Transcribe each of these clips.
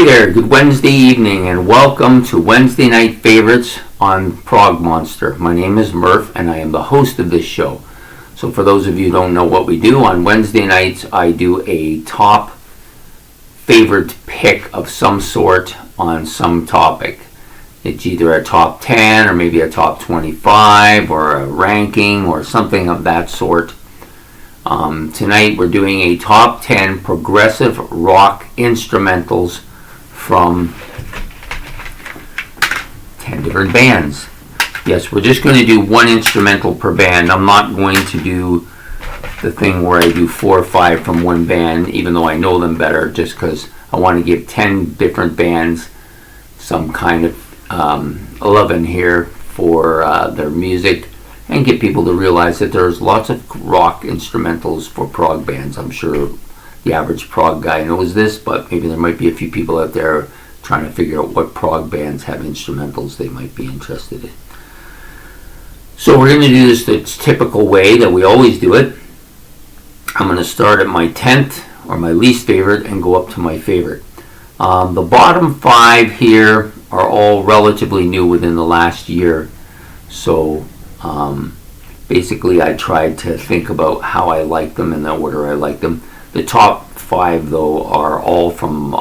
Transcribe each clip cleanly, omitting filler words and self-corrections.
Hey there, good Wednesday evening and welcome to Wednesday Night Favorites on Prog Monster. My name is Murph and I am the host of this show. So for those of you who don't know what we do, on Wednesday nights I do a top favorite pick of some sort on some topic. It's either a top 10 or maybe a top 25 or a ranking or something of that sort. Tonight we're doing a top 10 progressive rock instrumentals from 10 different bands. Yes, we're just going to do one instrumental per band. I'm not going to do the thing where I do 4 or 5 from one band, even though I know them better, just because I want to give 10 different bands some kind of 11 here for their music and get people to realize that there's lots of rock instrumentals for prog bands. I'm sure the average prog guy knows this, but maybe there might be a few people out there trying to figure out what prog bands have instrumentals they might be interested in. So we're going to do this the typical way that we always do it. I'm going to start at my 10th or my least favorite and go up to my favorite. The bottom 5 here are all relatively new within the last year. So basically I tried to think about how I like them in the order I like them. The top 5 though are all from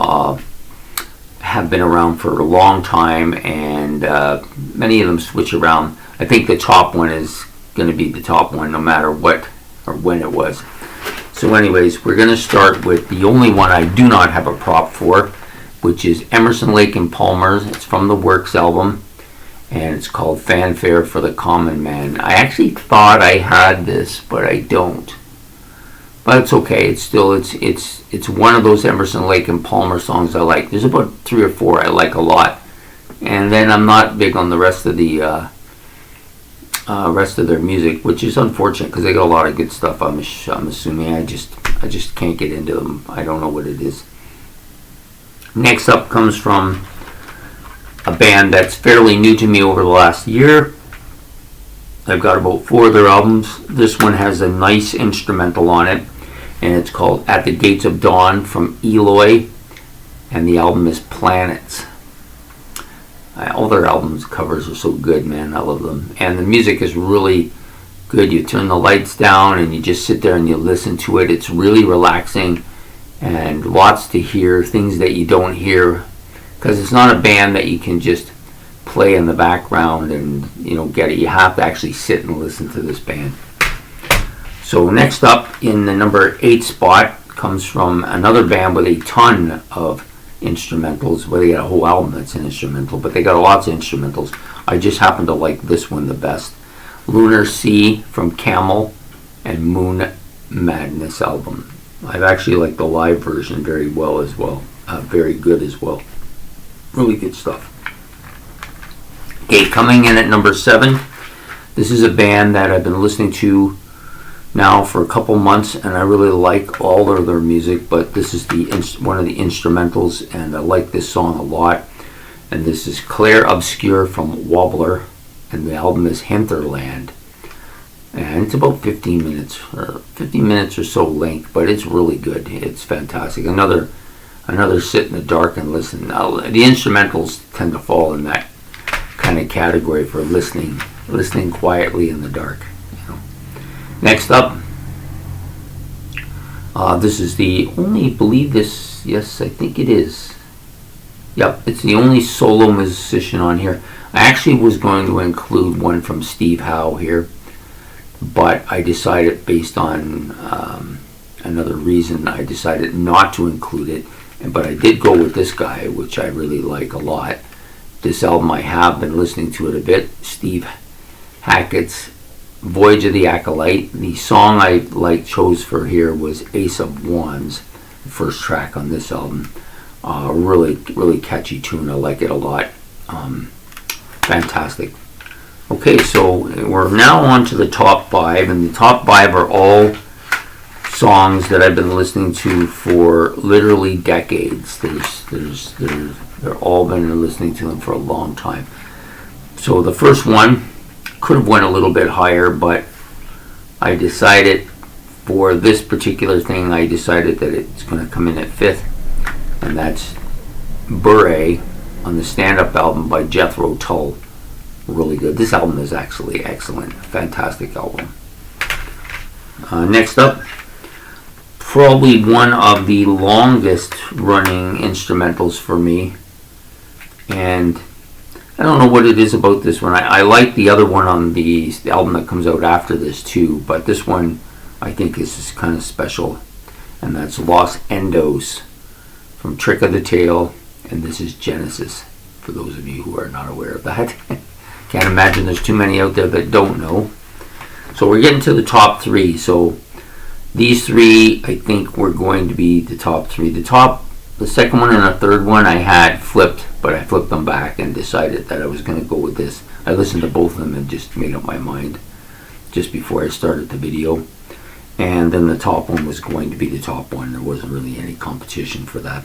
have been around for a long time, and many of them switch around. I think the top one is going to be the top one no matter what or when it was. So anyways, we're going to start with the only one I do not have a prop for, which is Emerson, Lake and Palmer's. It's from the Works album and it's called Fanfare for the Common Man. I actually thought I had this, but I don't. But it's okay. It's still it's one of those Emerson, Lake and Palmer songs I like. There's about 3 or 4 I like a lot, and then I'm not big on the rest of the rest of their music, which is unfortunate because they got a lot of good stuff. I'm assuming I just can't get into them. I don't know what it is. Next up comes from a band that's fairly new to me over the last year. I've got about 4 of their albums. This one has a nice instrumental on it, and it's called At the Gates of Dawn from Eloy, and the album is Planets. All their albums covers are so good, man. I love them. And the music is really good. You turn the lights down and you just sit there and you listen to it. It's really relaxing and lots to hear, things that you don't hear, because it's not a band that you can just play in the background and get it. You have to actually sit and listen to this band. So next up in the number 8 spot comes from another band with a ton of instrumentals. Well, they got a whole album that's an instrumental, but they got lots of instrumentals. I just happen to like this one the best. Lunar Sea from Camel and Moon Madness album. I've actually liked the live version very well as well. Very good as well. Really good stuff. Okay, coming in at number 7, this is a band that I've been listening to now for a couple months, and I really like all of their music, but this is one of the instrumentals, and I like this song a lot. And this is Clair Obscur from Wobbler, and the album is Hinterland. And it's about 15 minutes or so length, but it's really good. It's fantastic. Another sit in the dark and listen. Now, the instrumentals tend to fall in that kind of category for listening quietly in the dark. Next up, this is the only, yes, I think it is. Yep, it's the only solo musician on here. I actually was going to include one from Steve Howe here, but I decided based on another reason, I decided not to include it. But I did go with this guy, which I really like a lot. This album I have been listening to it a bit. Steve Hackett's Voyage of the Acolyte. The song I chose for here was Ace of Wands, the first track on this album. Really catchy tune. I like it a lot. Fantastic. Okay, so we're now on to the top 5, and the top 5 are all songs that I've been listening to for literally decades. They're all been listening to them for a long time. So the first one could have went a little bit higher, but I decided for this particular thing, I decided that it's going to come in at 5th, and that's Bure on the stand-up album by Jethro Tull. Really good. This album is actually excellent. Fantastic album. Next up, probably one of the longest running instrumentals for me. And I don't know what it is about this one. I like the other one on the album that comes out after this too, but this one I think is kind of special. And that's Los Endos from Trick of the Tail, and this is Genesis, for those of you who are not aware of that. Can't imagine there's too many out there that don't know. So we're getting to the top three. So these three, I think, were going to be the top three. The second one and the third one I had flipped, but I flipped them back and decided that I was going to go with this. I listened to both of them and just made up my mind just before I started the video. And then the top one was going to be the top one. There wasn't really any competition for that.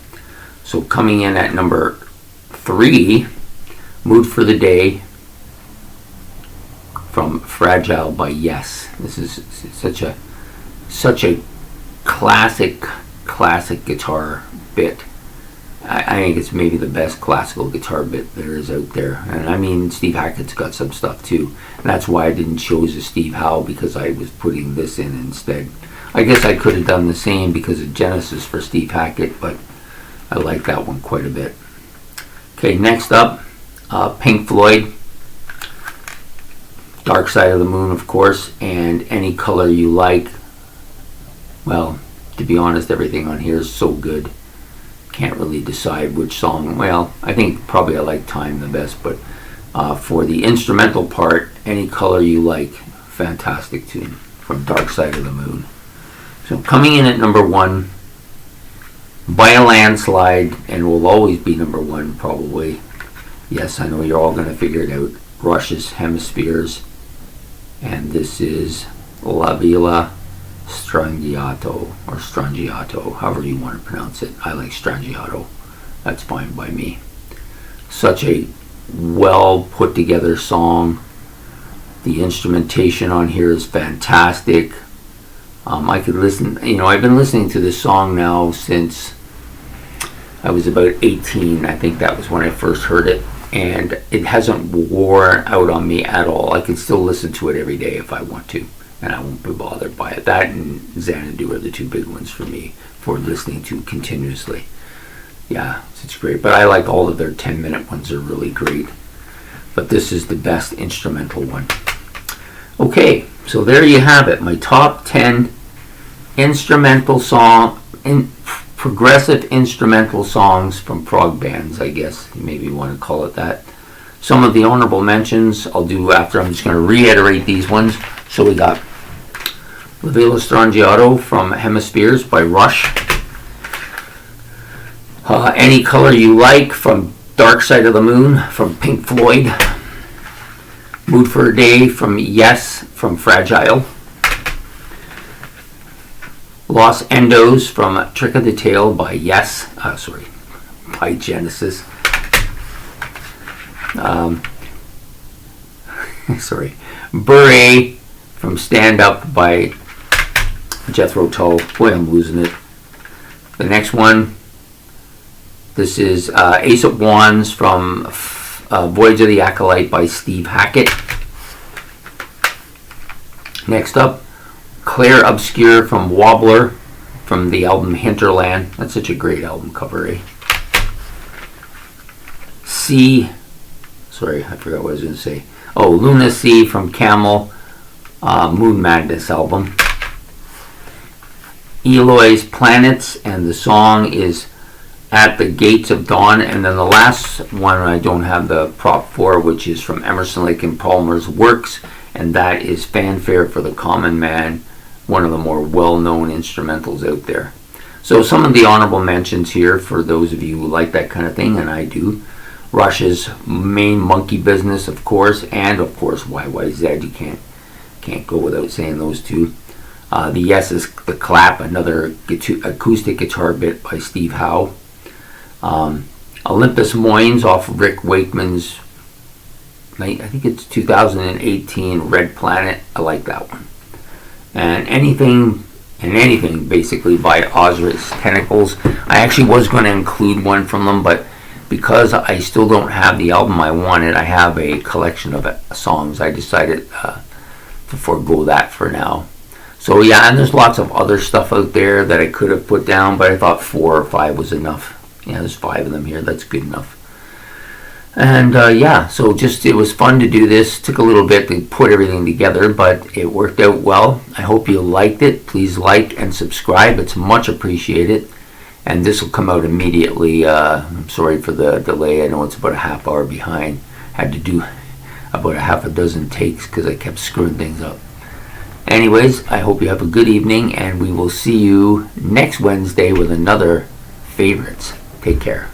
So coming in at number 3, Mood for the Day from Fragile by Yes. This is such a classic guitar bit. I think it's maybe the best classical guitar bit there is out there. And I mean, Steve Hackett's got some stuff too. And that's why I didn't choose a Steve Howe, because I was putting this in instead. I guess I could have done the same because of Genesis for Steve Hackett, but I like that one quite a bit. Okay, next up, Pink Floyd, Dark Side of the Moon, of course, and Any Color You Like. Well, to be honest, everything on here is so good. Can't really decide which song. Well, I think probably I like Time the best, but for the instrumental part, Any Color You Like, fantastic tune from Dark Side of the Moon. So coming in at number 1, by a landslide, and will always be number 1 probably. Yes, I know you're all going to figure it out. Rush's Hemispheres, and this is La Villa Strangiato, or Strangiato, however you want to pronounce it. I like Strangiato. That's fine by me. Such a well put together song. The instrumentation on here is fantastic. I could listen, I've been listening to this song now since I was about 18. I think that was when I first heard it, and it hasn't wore out on me at all. I can still listen to it every day if I want to, and I won't be bothered by it. That and Xanadu are the two big ones for me for listening to continuously. Yeah, it's great. But I like all of their 10-minute ones. Are really great. But this is the best instrumental one. Okay, so there you have it. My top 10 instrumental progressive instrumental songs from prog bands, I guess you maybe want to call it that. Some of the honorable mentions I'll do after. I'm just going to reiterate these ones. So we got La Villa Strangiato from Hemispheres by Rush. Any Color You Like from Dark Side of the Moon from Pink Floyd. Mood for a Day from Yes from Fragile. Los Endos from Trick of the Tail by Yes. By Genesis. Bure from Stand Up by Jethro Tull. Boy, I'm losing it. The next one, this is Ace of Wands from Voyage of the Acolyte by Steve Hackett. Next up, Clair Obscur from Wobbler from the album Hinterland. That's such a great album cover, eh? I forgot what I was going to say. Luna Sea from Camel, Moon Madness album. Eloy's Planets, and the song is At the Gates of Dawn. And then the last one I don't have the prop for, which is from Emerson, Lake and Palmer's Works, and that is Fanfare for the Common Man, one of the more well-known instrumentals out there. So some of the honorable mentions here for those of you who like that kind of thing, and I do. Rush's Main Monkey Business, of course, and of course YYZ. You can't go without saying those two. The Yes is The Clap, another acoustic guitar bit by Steve Howe. Olympus Mons off of Rick Wakeman's, I think it's 2018 Red Planet. I like that one. And anything basically by Osiris Tentacles. I actually was going to include one from them, but because I still don't have the album I wanted, I have a collection of songs. I decided to forego that for now. So yeah, and there's lots of other stuff out there that I could have put down, but I thought 4 or 5 was enough. Yeah, there's 5 of them here. That's good enough. And yeah, so just it was fun to do this. Took a little bit to put everything together, but it worked out well. I hope you liked it. Please like and subscribe. It's much appreciated. And this will come out immediately. I'm sorry for the delay. I know it's about a half hour behind. Had to do about a half a dozen takes because I kept screwing things up. Anyways, I hope you have a good evening, and we will see you next Wednesday with another favorites. Take care.